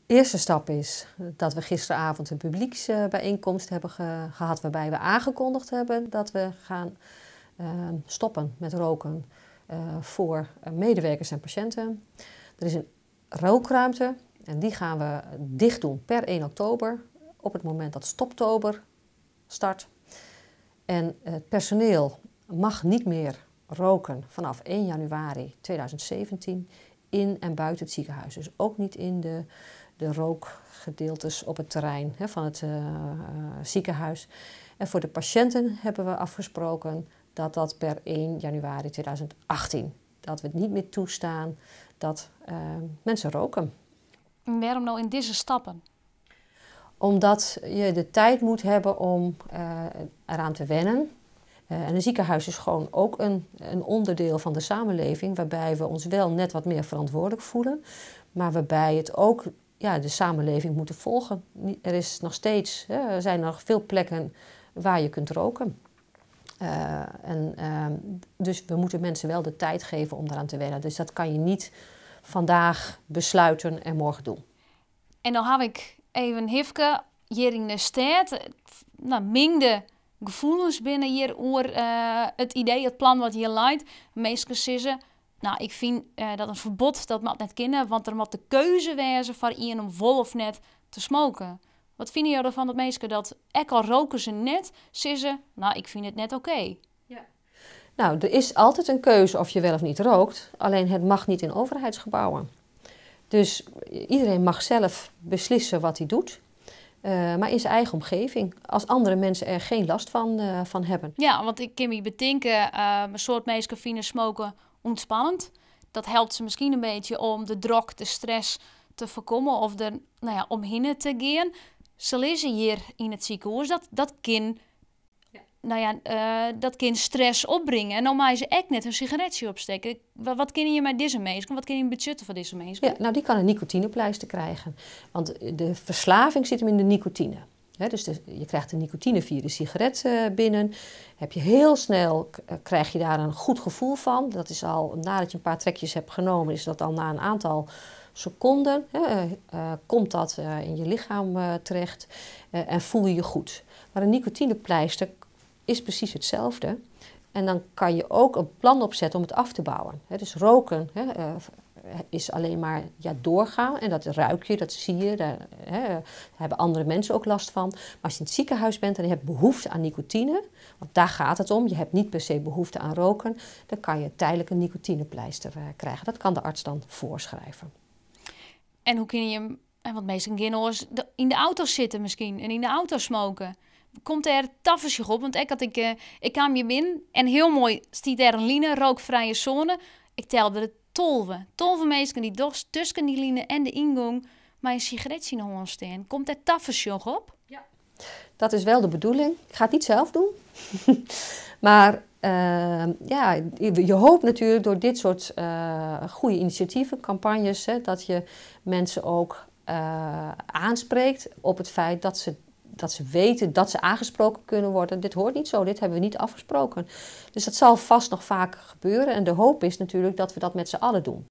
Eerste stap is dat we gisteravond een publieksbijeenkomst hebben gehad waarbij we aangekondigd hebben dat we gaan stoppen met roken voor medewerkers en patiënten. Er is een rookruimte en die gaan we dicht doen per 1 oktober op het moment dat Stoptober start. En het personeel mag niet meer roken vanaf 1 januari 2017 in en buiten het ziekenhuis. Dus ook niet in de rookgedeeltes op het terrein van het ziekenhuis. En voor de patiënten hebben we afgesproken dat dat per 1 januari 2018, dat we het niet meer toestaan dat mensen roken. En waarom nou in deze stappen? Omdat je de tijd moet hebben om eraan te wennen. En een ziekenhuis is gewoon ook een onderdeel van de samenleving, waarbij we ons wel net wat meer verantwoordelijk voelen, maar waarbij het ook de samenleving moeten volgen. Er is nog steeds, er zijn nog veel plekken waar je kunt roken. Dus we moeten mensen wel de tijd geven om daaraan te wennen. Dus dat kan je niet vandaag besluiten en morgen doen. En dan heb ik even hifke hier in de stad, mingde gevoelens binnen hier over het idee, het plan wat hier leidt. Meesten zeggen, ik vind dat een verbod dat mag net kunnen, want er moet de keuze wezen voor iemand om vol of net te smoken. Wat vinden jullie ervan dat mensen dat, ook al roken ze net, zeggen, ik vind het net oké. Ja. Nou, er is altijd een keuze of je wel of niet rookt, alleen het mag niet in overheidsgebouwen. Dus iedereen mag zelf beslissen wat hij doet. Maar in zijn eigen omgeving, als andere mensen er geen last van hebben. Ja, want ik kan me bedenken, een soort mensen vinden smoken ontspannend. Dat helpt ze misschien een beetje om de druk, de stress te voorkomen of er omheen te gaan. Ze lezen hier in het ziekenhuis dat kan, dat kan stress opbrengen. En dan mag ze echt net een sigaretje opsteken. Wat kun je met deze mensen? Wat kun je budgetten voor deze mensen? Ja, die kan een nicotinepleister krijgen. Want de verslaving zit hem in de nicotine. Dus je krijgt de nicotine via de sigaret binnen. Heb je heel snel, krijg je daar een goed gevoel van. Dat is al, nadat je een paar trekjes hebt genomen, is dat al na een aantal seconden. Komt dat in je lichaam terecht en voel je je goed. Maar een nicotinepleister is precies hetzelfde. En dan kan je ook een plan opzetten om het af te bouwen. Dus roken is alleen maar doorgaan. En dat ruik je, dat zie je. Daar hebben andere mensen ook last van. Maar als je in het ziekenhuis bent en je hebt behoefte aan nicotine, want daar gaat het om, je hebt niet per se behoefte aan roken, dan kan je tijdelijk een nicotinepleister krijgen. Dat kan de arts dan voorschrijven. En hoe kun je, want meestal gaan in de auto zitten misschien en in de auto smoken. Komt er tafersje op, want ik kwam hier binnen en heel mooi stiet er een line, rookvrije zone. Ik telde er 12 mensen die tussen die line en de ingang maar een sigaretje in de hand staan. Komt er tafersje op? Ja. Dat is wel de bedoeling. Ik ga het niet zelf doen. Maar je hoopt natuurlijk door dit soort goede initiatieven, campagnes, dat je mensen ook aanspreekt op het feit dat ze weten dat ze aangesproken kunnen worden. Dit hoort niet zo, dit hebben we niet afgesproken. Dus dat zal vast nog vaker gebeuren. En de hoop is natuurlijk dat we dat met z'n allen doen.